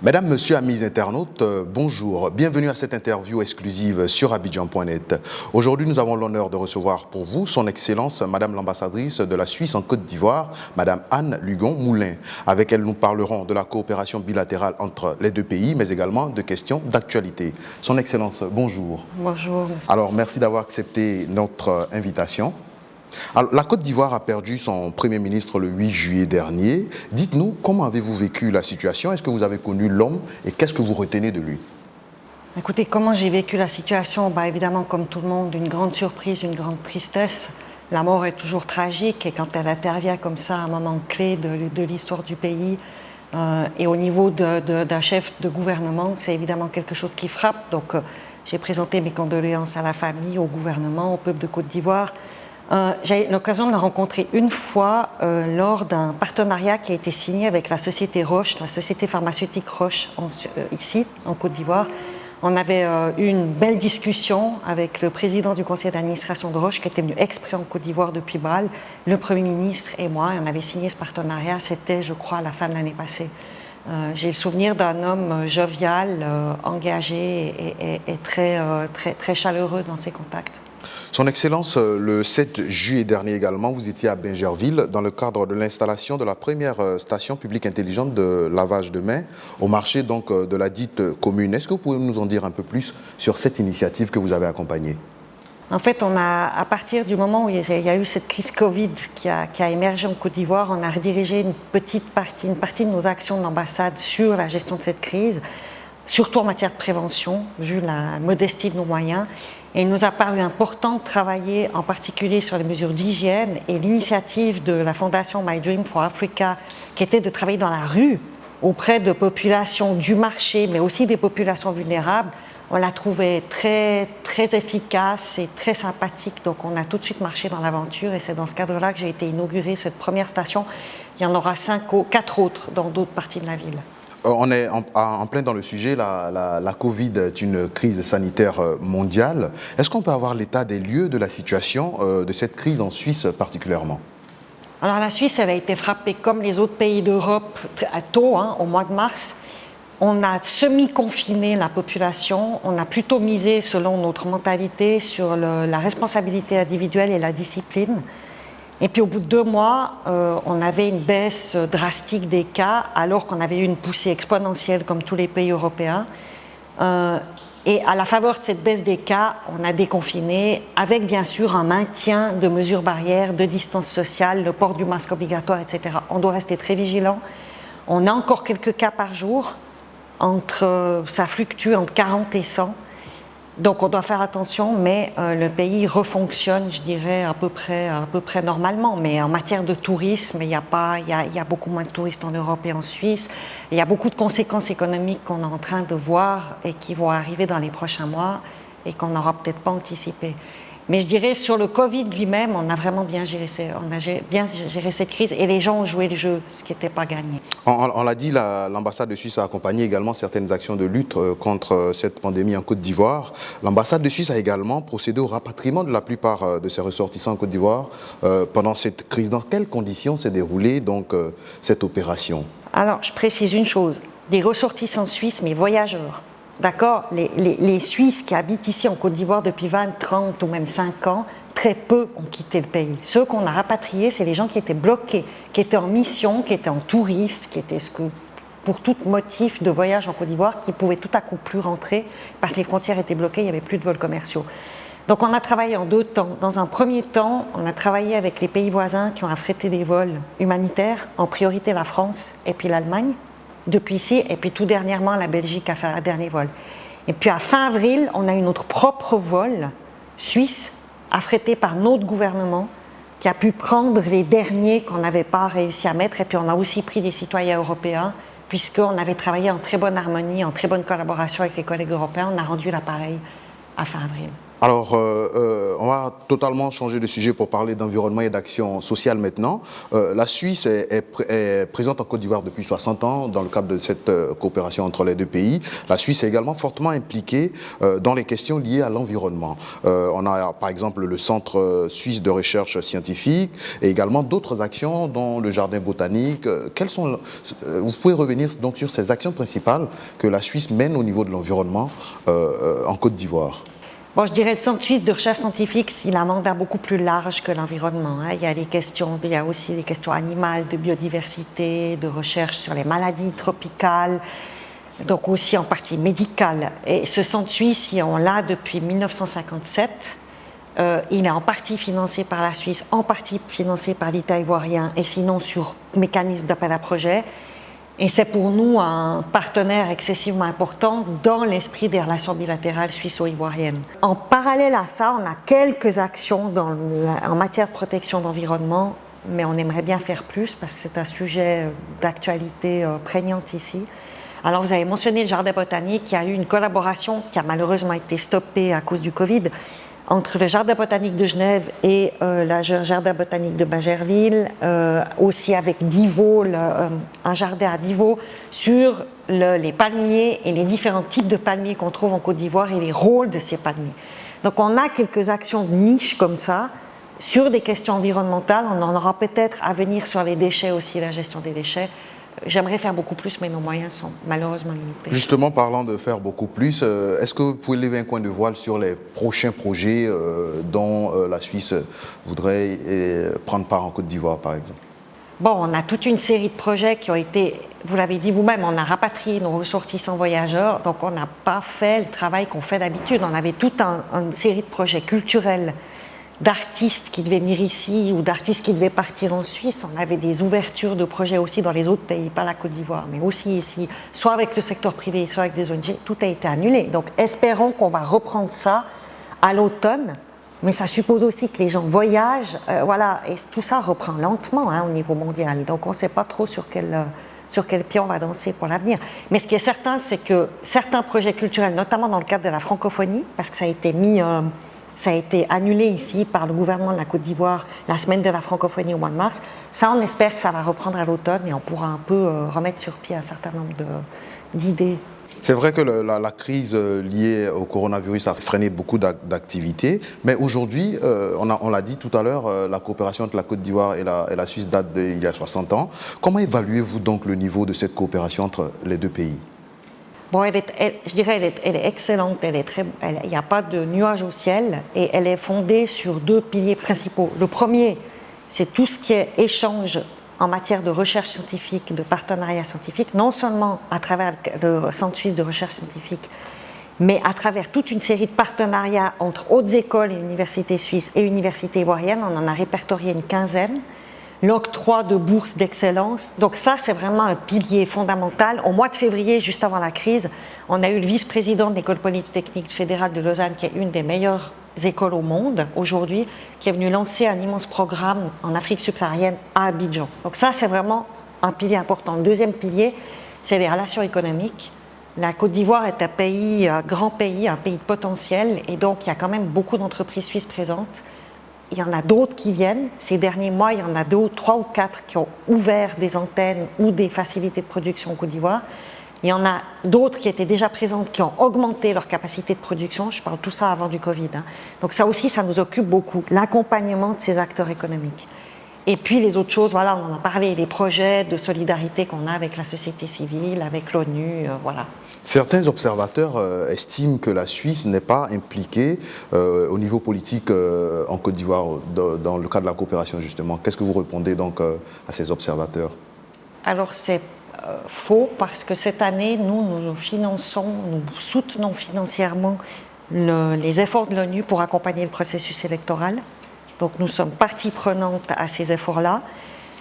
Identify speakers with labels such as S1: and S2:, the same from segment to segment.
S1: Mesdames, Messieurs, amis internautes, bonjour. Bienvenue à cette interview exclusive sur Abidjan.net. Aujourd'hui, nous avons l'honneur de recevoir pour vous son Excellence, Madame l'ambassadrice de la Suisse en Côte d'Ivoire, Madame Anne Lugon-Moulin. Avec elle, nous parlerons de la coopération bilatérale entre les deux pays, mais également de questions d'actualité. Son Excellence, bonjour.
S2: Bonjour, monsieur.
S1: Alors, merci d'avoir accepté notre invitation. Alors, la Côte d'Ivoire a perdu son Premier ministre le 8 juillet dernier. Dites-nous, comment avez-vous vécu la situation? Est-ce que vous avez connu l'homme et qu'est-ce que vous retenez de lui?
S2: Écoutez, comment j'ai vécu la situation? Évidemment, comme tout le monde, une grande surprise, une grande tristesse. La mort est toujours tragique et quand elle intervient comme ça à un moment clé de l'histoire du pays et au niveau d'un chef de gouvernement, c'est évidemment quelque chose qui frappe. Donc, j'ai présenté mes condoléances à la famille, au gouvernement, au peuple de Côte d'Ivoire. J'ai eu l'occasion de le rencontrer une fois lors d'un partenariat qui a été signé avec la société Roche, la société pharmaceutique Roche, ici, en Côte d'Ivoire. On avait eu une belle discussion avec le président du conseil d'administration de Roche, qui était venu exprès en Côte d'Ivoire depuis Bâle, le Premier ministre et moi. On avait signé ce partenariat, c'était, je crois, à la fin de l'année passée. J'ai le souvenir d'un homme jovial, engagé et très chaleureux dans ses contacts.
S1: Son Excellence, le 7 juillet dernier également, vous étiez à Bingerville dans le cadre de l'installation de la première station publique intelligente de lavage de mains au marché donc, de la dite commune. Est-ce que vous pouvez nous en dire un peu plus sur cette initiative que vous avez accompagnée?
S2: En fait, à partir du moment où il y a eu cette crise Covid qui a émergé en Côte d'Ivoire, on a redirigé une partie de nos actions d'ambassade sur la gestion de cette crise, surtout en matière de prévention, vu la modestie de nos moyens. Et il nous a paru important de travailler en particulier sur les mesures d'hygiène et l'initiative de la fondation My Dream for Africa, qui était de travailler dans la rue auprès de populations du marché, mais aussi des populations vulnérables. On l'a trouvé très efficace et très sympathique, donc on a tout de suite marché dans l'aventure et c'est dans ce cadre-là que j'ai été inaugurée cette première station. Il y en aura 4 autres dans d'autres parties de la ville.
S1: On est en plein dans le sujet, la Covid est une crise sanitaire mondiale. Est-ce qu'on peut avoir l'état des lieux de la situation de cette crise en Suisse particulièrement?
S2: Alors la Suisse, elle a été frappée comme les autres pays d'Europe tôt, au mois de mars. On a semi-confiné la population, on a plutôt misé, selon notre mentalité, sur la responsabilité individuelle et la discipline. Et puis au bout de 2 mois, on avait une baisse drastique des cas, alors qu'on avait eu une poussée exponentielle comme tous les pays européens. Et à la faveur de cette baisse des cas, on a déconfiné, avec bien sûr un maintien de mesures barrières, de distance sociale, le port du masque obligatoire, etc. On doit rester très vigilant. On a encore quelques cas par jour, ça fluctue entre 40 et 100. Donc on doit faire attention, mais le pays refonctionne, je dirais, à peu près normalement. Mais en matière de tourisme, il y a beaucoup moins de touristes en Europe et en Suisse. Il y a beaucoup de conséquences économiques qu'on est en train de voir et qui vont arriver dans les prochains mois et qu'on n'aura peut-être pas anticipé. Mais je dirais, sur le Covid lui-même, on a vraiment bien géré cette crise et les gens ont joué le jeu, ce qui n'était pas gagné.
S1: On l'a dit, l'ambassade de Suisse a accompagné également certaines actions de lutte contre cette pandémie en Côte d'Ivoire. L'ambassade de Suisse a également procédé au rapatriement de la plupart de ses ressortissants en Côte d'Ivoire pendant cette crise. Dans quelles conditions s'est déroulée donc cette opération?
S2: Alors, je précise une chose, des ressortissants suisses, mais voyageurs. D'accord, les Suisses qui habitent ici en Côte d'Ivoire depuis 20, 30 ou même 5 ans, très peu ont quitté le pays. Ceux qu'on a rapatriés, c'est les gens qui étaient bloqués, qui étaient en mission, qui étaient en touriste, qui étaient pour tout motif de voyage en Côte d'Ivoire, qui pouvaient tout à coup plus rentrer parce que les frontières étaient bloquées, il n'y avait plus de vols commerciaux. Donc on a travaillé en 2 temps. Dans un premier temps, on a travaillé avec les pays voisins qui ont affrété des vols humanitaires, en priorité la France et puis l'Allemagne, depuis ici, et puis tout dernièrement, la Belgique a fait un dernier vol. Et puis à fin avril, on a eu notre propre vol suisse, affrété par notre gouvernement, qui a pu prendre les derniers qu'on n'avait pas réussi à mettre, et puis on a aussi pris des citoyens européens, puisqu'on avait travaillé en très bonne harmonie, en très bonne collaboration avec les collègues européens, on a rendu l'appareil à fin avril.
S1: Alors, on va totalement changer de sujet pour parler d'environnement et d'action sociale maintenant. La Suisse est présente en Côte d'Ivoire depuis 60 ans dans le cadre de cette coopération entre les deux pays. La Suisse est également fortement impliquée dans les questions liées à l'environnement. On a par exemple le Centre suisse de recherche scientifique et également d'autres actions dont le jardin botanique. Vous pouvez revenir donc sur ces actions principales que la Suisse mène au niveau de l'environnement en Côte d'Ivoire.
S2: Bon, je dirais le Centre suisse de recherche scientifique, il a un mandat beaucoup plus large que l'environnement. Il y a aussi des questions animales, de biodiversité, de recherche sur les maladies tropicales, donc aussi en partie médicale. Et ce Centre suisse, on l'a depuis 1957. Il est en partie financé par la Suisse, en partie financé par l'État ivoirien, et sinon sur mécanisme d'appel à projet. Et c'est pour nous un partenaire excessivement important dans l'esprit des relations bilatérales suisse-ivoiriennes. En parallèle à ça, on a quelques actions en matière de protection d'environnement, mais on aimerait bien faire plus parce que c'est un sujet d'actualité prégnante ici. Alors vous avez mentionné le jardin botanique, il y a eu une collaboration qui a malheureusement été stoppée à cause du Covid, entre le Jardin botanique de Genève et le Jardin botanique de Bagerville, aussi avec Divaux, un jardin à Divaux, sur les palmiers et les différents types de palmiers qu'on trouve en Côte d'Ivoire et les rôles de ces palmiers. Donc on a quelques actions de niche comme ça, sur des questions environnementales. On en aura peut-être à venir sur les déchets aussi, la gestion des déchets. J'aimerais faire beaucoup plus, mais nos moyens sont malheureusement limités.
S1: Justement, parlant de faire beaucoup plus, est-ce que vous pouvez lever un coin de voile sur les prochains projets dont la Suisse voudrait prendre part en Côte d'Ivoire, par exemple?
S2: Bon, on a toute une série de projets qui ont été, vous l'avez dit vous-même, on a rapatrié nos ressortissants voyageurs, donc on n'a pas fait le travail qu'on fait d'habitude. On avait toute une série de projets culturels, d'artistes qui devaient venir ici ou d'artistes qui devaient partir en Suisse. On avait des ouvertures de projets aussi dans les autres pays, pas la Côte d'Ivoire, mais aussi ici, soit avec le secteur privé, soit avec des ONG. Tout a été annulé. Donc espérons qu'on va reprendre ça à l'automne, mais ça suppose aussi que les gens voyagent, voilà, et tout ça reprend lentement au niveau mondial. Donc on ne sait pas trop sur quel pied on va danser pour l'avenir. Mais ce qui est certain, c'est que certains projets culturels, notamment dans le cadre de la francophonie, parce que ça a été annulé ici par le gouvernement de la Côte d'Ivoire la semaine de la francophonie au mois de mars. Ça, on espère que ça va reprendre à l'automne et on pourra un peu remettre sur pied un certain nombre d'idées.
S1: C'est vrai que la crise liée au coronavirus a freiné beaucoup d'activités, mais aujourd'hui, on l'a dit tout à l'heure, la coopération entre la Côte d'Ivoire et la Suisse date d'il y a 60 ans. Comment évaluez-vous donc le niveau de cette coopération entre les deux pays ?
S2: Bon, je dirais qu'elle est excellente, il n'y a pas de nuage au ciel et elle est fondée sur deux piliers principaux. Le premier, c'est tout ce qui est échange en matière de recherche scientifique, de partenariat scientifique, non seulement à travers le Centre suisse de recherche scientifique, mais à travers toute une série de partenariats entre hautes écoles et universités suisses et universités ivoiriennes. On en a répertorié une quinzaine. L'octroi de bourses d'excellence. Donc ça, c'est vraiment un pilier fondamental. Au mois de février, juste avant la crise, on a eu le vice-président de l'École polytechnique fédérale de Lausanne, qui est une des meilleures écoles au monde aujourd'hui, qui est venu lancer un immense programme en Afrique subsaharienne à Abidjan. Donc ça, c'est vraiment un pilier important. Le deuxième pilier, c'est les relations économiques. La Côte d'Ivoire est un grand pays, un pays de potentiel, et donc il y a quand même beaucoup d'entreprises suisses présentes. Il y en a d'autres qui viennent. Ces derniers mois, il y en a 3 ou 4 qui ont ouvert des antennes ou des facilités de production en Côte d'Ivoire. Il y en a d'autres qui étaient déjà présentes, qui ont augmenté leur capacité de production. Je parle tout ça avant du Covid. Donc ça aussi, ça nous occupe beaucoup, l'accompagnement de ces acteurs économiques. Et puis les autres choses, voilà, on en a parlé, les projets de solidarité qu'on a avec la société civile, avec l'ONU, voilà.
S1: Certains observateurs estiment que la Suisse n'est pas impliquée au niveau politique en Côte d'Ivoire dans le cadre de la coopération justement. Qu'est-ce que vous répondez donc à ces observateurs?
S2: Alors c'est faux parce que cette année, nous soutenons financièrement les efforts de l'ONU pour accompagner le processus électoral. Donc nous sommes partie prenante à ces efforts-là.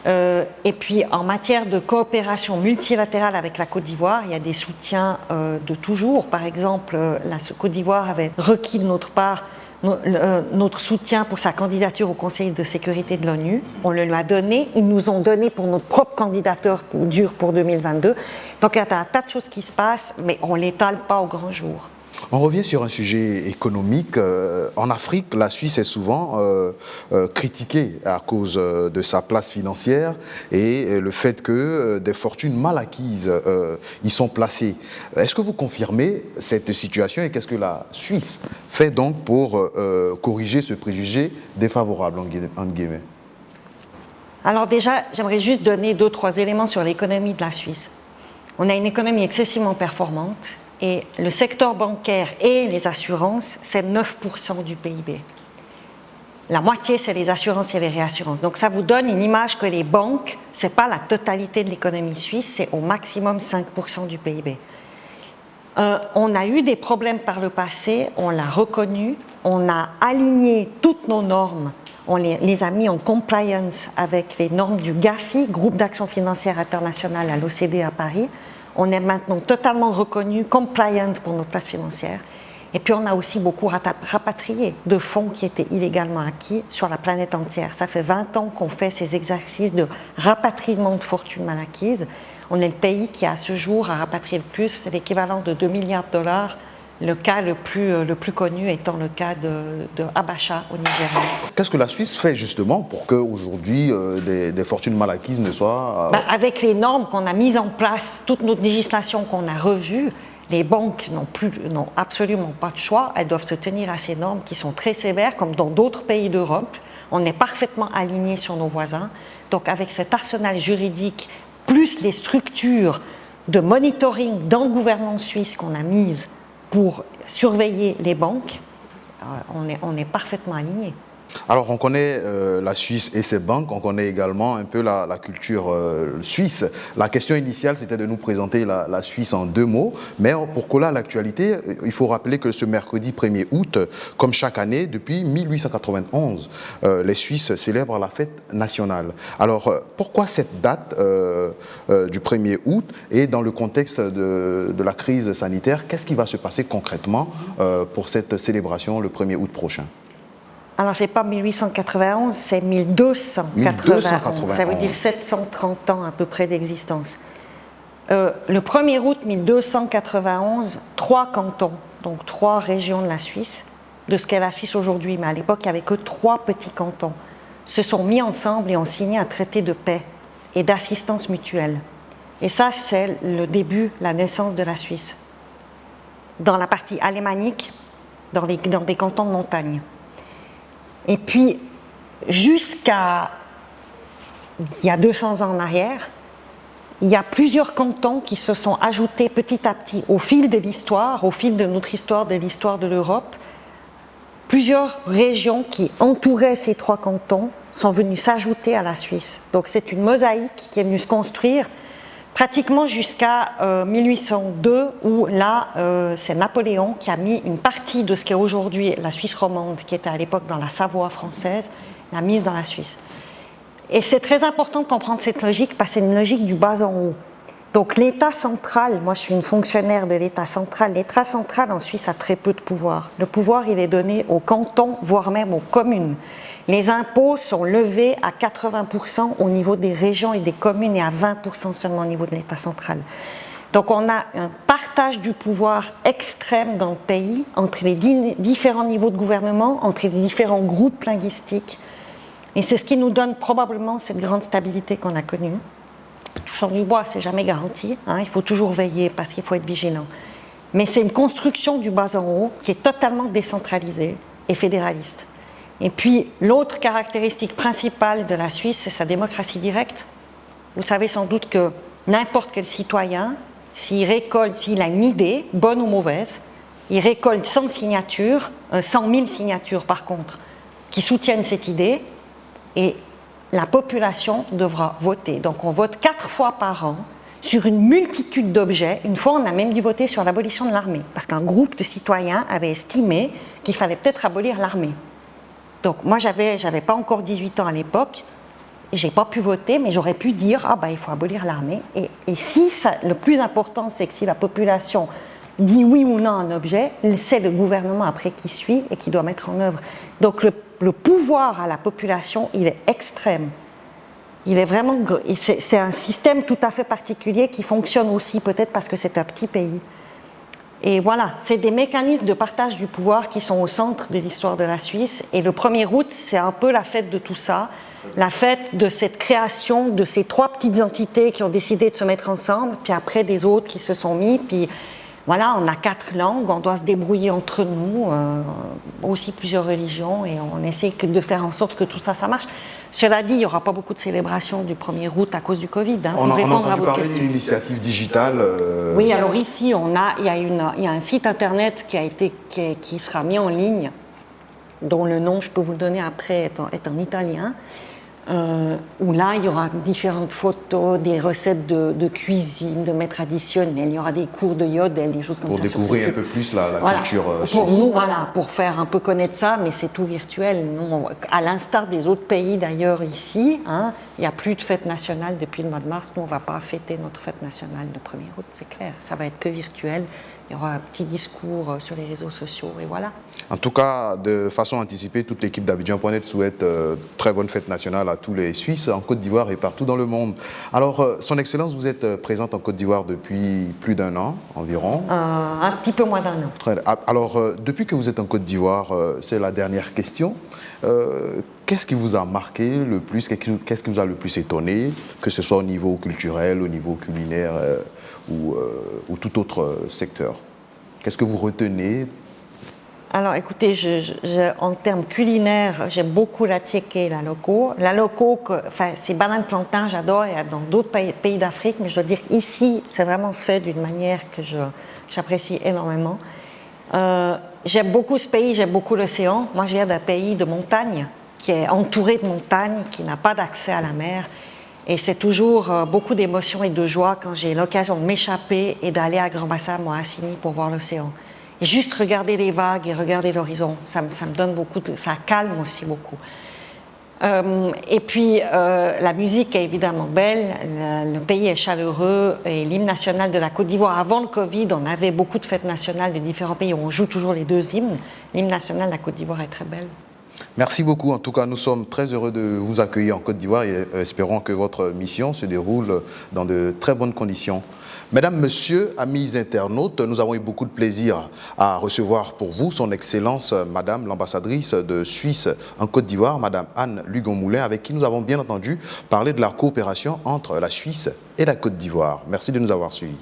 S2: Et puis en matière de coopération multilatérale avec la Côte d'Ivoire, il y a des soutiens de toujours. Par exemple, la Côte d'Ivoire avait requis de notre part notre soutien pour sa candidature au Conseil de sécurité de l'ONU. On le lui a donné. Ils nous ont donné pour notre propre candidature pour 2022. Donc il y a un tas de choses qui se passent, mais on ne l'étale pas au grand jour.
S1: On revient sur un sujet économique. En Afrique, la Suisse est souvent critiquée à cause de sa place financière et le fait que des fortunes mal acquises y sont placées. Est-ce que vous confirmez cette situation et qu'est-ce que la Suisse fait donc pour corriger ce préjugé défavorable, entre guillemets?
S2: Alors déjà, j'aimerais juste donner 2-3 éléments sur l'économie de la Suisse. On a une économie excessivement performante et le secteur bancaire et les assurances, c'est 9% du PIB. La moitié, c'est les assurances et les réassurances. Donc ça vous donne une image que les banques, ce n'est pas la totalité de l'économie suisse, c'est au maximum 5% du PIB. On a eu des problèmes par le passé, on l'a reconnu, on a aligné toutes nos normes, on les a mis en compliance avec les normes du GAFI, Groupe d'action financière internationale à l'OCDE à Paris. On est maintenant totalement reconnu, compliant pour notre place financière. Et puis on a aussi beaucoup rapatrié de fonds qui étaient illégalement acquis sur la planète entière. Ça fait 20 ans qu'on fait ces exercices de rapatriement de fortunes mal acquises. On est le pays qui, à ce jour, a rapatrié le plus, l'équivalent de 2 milliards de dollars. Le cas le plus connu étant le cas de Abacha au Nigeria.
S1: Qu'est-ce que la Suisse fait justement pour qu'aujourd'hui des fortunes mal acquises ne soient...
S2: Avec les normes qu'on a mises en place, toute notre législation qu'on a revue, les banques n'ont absolument pas de choix. Elles doivent se tenir à ces normes qui sont très sévères, comme dans d'autres pays d'Europe. On est parfaitement alignés sur nos voisins. Donc avec cet arsenal juridique, plus les structures de monitoring dans le gouvernement suisse qu'on a mises pour surveiller les banques, on est parfaitement alignés.
S1: Alors on connaît la Suisse et ses banques, on connaît également un peu la culture suisse. La question initiale c'était de nous présenter la Suisse en 2 mots, mais pour coller à l'actualité, il faut rappeler que ce mercredi 1er août, comme chaque année, depuis 1891, les Suisses célèbrent la fête nationale. Alors pourquoi cette date du 1er août et dans le contexte de la crise sanitaire, qu'est-ce qui va se passer concrètement pour cette célébration le 1er aut prochain?
S2: Alors, ce n'est pas 1891, c'est 1291. Ça veut dire 730 ans à peu près d'existence. Le 1er août 1291, 3 cantons, donc 3 régions de la Suisse, de ce qu'est la Suisse aujourd'hui, mais à l'époque, il n'y avait que 3 petits cantons, se sont mis ensemble et ont signé un traité de paix et d'assistance mutuelle. Et ça, c'est le début, la naissance de la Suisse. Dans la partie alémanique, dans des cantons de montagne. Et puis, jusqu'à il y a 200 ans en arrière, il y a plusieurs cantons qui se sont ajoutés petit à petit au fil de l'histoire, au fil de notre histoire, de l'histoire de l'Europe. Plusieurs régions qui entouraient ces 3 cantons sont venues s'ajouter à la Suisse. Donc c'est une mosaïque qui est venue se construire pratiquement jusqu'à 1802, où là, c'est Napoléon qui a mis une partie de ce qu'est aujourd'hui la Suisse romande, qui était à l'époque dans la Savoie française, l'a mise dans la Suisse. Et c'est très important de comprendre cette logique, parce que c'est une logique du bas en haut. Donc l'État central, moi je suis une fonctionnaire de l'État central, l'État central en Suisse a très peu de pouvoir. Le pouvoir, il est donné aux cantons, voire même aux communes. Les impôts sont levés à 80% au niveau des régions et des communes et à 20% seulement au niveau de l'État central. Donc on a un partage du pouvoir extrême dans le pays entre les différents niveaux de gouvernement, entre les différents groupes linguistiques. Et c'est ce qui nous donne probablement cette grande stabilité qu'on a connue. Touchant du bois, c'est jamais garanti, hein, il faut toujours veiller parce qu'il faut être vigilant. Mais c'est une construction du bas en haut qui est totalement décentralisée et fédéraliste. Et puis, l'autre caractéristique principale de la Suisse, c'est sa démocratie directe. Vous savez sans doute que n'importe quel citoyen, s'il a une idée, bonne ou mauvaise, il récolte 100 signatures, 100 000 signatures par contre, qui soutiennent cette idée, et la population devra voter. Donc on vote 4 fois par an sur une multitude d'objets. Une fois, on a même dû voter sur l'abolition de l'armée, parce qu'un groupe de citoyens avait estimé qu'il fallait peut-être abolir l'armée. Donc moi, j'avais pas encore 18 ans à l'époque, j'ai pas pu voter, mais j'aurais pu dire il faut abolir l'armée. Et si le plus important, c'est que si la population dit oui ou non à un objet, c'est le gouvernement après qui suit et qui doit mettre en œuvre. Donc le pouvoir à la population, il est extrême. Il est vraiment, c'est un système tout à fait particulier qui fonctionne aussi peut-être parce que c'est un petit pays. Et voilà, c'est des mécanismes de partage du pouvoir qui sont au centre de l'histoire de la Suisse. Et le 1er août, c'est un peu la fête de tout ça, la fête de cette création de ces 3 petites entités qui ont décidé de se mettre ensemble, puis après des autres qui se sont mis, puis voilà, on a 4 langues, on doit se débrouiller entre nous, aussi plusieurs religions, et on essaie de faire en sorte que tout ça, ça marche. Cela dit, il n'y aura pas beaucoup de célébrations du 1er août à cause du Covid. Hein,
S1: on a entendu parler d'une initiative digitale.
S2: Oui, alors ici, il y a un site internet qui sera mis en ligne, dont le nom, je peux vous le donner après, est en italien. Où là, il y aura différentes photos, des recettes de cuisine, de mets traditionnels, il y aura des cours de yodel, des choses comme ça.
S1: Pour découvrir un peu plus la culture suisse.
S2: Pour nous, voilà, pour faire un peu connaître ça, mais c'est tout virtuel. Nous, à l'instar des autres pays d'ailleurs ici, hein, il n'y a plus de fête nationale depuis le mois de mars. Nous, on ne va pas fêter notre fête nationale le 1er août, c'est clair. Ça va être que virtuel. Il y aura un petit discours sur les réseaux sociaux et voilà.
S1: En tout cas, de façon anticipée, toute l'équipe d'Abidjan.net souhaite très bonne fête nationale à tous les Suisses en Côte d'Ivoire et partout dans le monde. Alors, Son Excellence, vous êtes présente en Côte d'Ivoire depuis plus d'1 an environ.
S2: Un petit peu moins d'1 an.
S1: Très bien. Alors, depuis que vous êtes en Côte d'Ivoire, c'est la dernière question. Qu'est-ce qui vous a marqué le plus? Qu'est-ce qui vous a le plus étonné, que ce soit au niveau culturel, au niveau culinaire ou tout autre secteur? Qu'est-ce que vous retenez?
S2: Alors écoutez, en termes culinaires, j'aime beaucoup la tieke et la loco. La loco, c'est banane plantain, j'adore, il y a dans d'autres pays d'Afrique, mais je dois dire ici, c'est vraiment fait d'une manière que j'apprécie énormément. J'aime beaucoup ce pays, j'aime beaucoup l'océan. Moi, je viens d'un pays de montagne, qui est entouré de montagnes, qui n'a pas d'accès à la mer. Et c'est toujours beaucoup d'émotions et de joie quand j'ai l'occasion de m'échapper et d'aller à Grand Bassam ou à Assini pour voir l'océan. Et juste regarder les vagues et regarder l'horizon, ça me donne beaucoup, ça calme aussi beaucoup. Et puis la musique est évidemment belle, le pays est chaleureux et l'hymne national de la Côte d'Ivoire, avant le Covid, on avait beaucoup de fêtes nationales de différents pays où on joue toujours les 2 hymnes. L'hymne national de la Côte d'Ivoire est très belle.
S1: Merci beaucoup. En tout cas, nous sommes très heureux de vous accueillir en Côte d'Ivoire et espérons que votre mission se déroule dans de très bonnes conditions. Mesdames, Messieurs, amis internautes, nous avons eu beaucoup de plaisir à recevoir pour vous son Excellence, Madame l'ambassadrice de Suisse en Côte d'Ivoire, Madame Anne Lugon-Moulin, avec qui nous avons bien entendu parler de la coopération entre la Suisse et la Côte d'Ivoire. Merci de nous avoir suivis.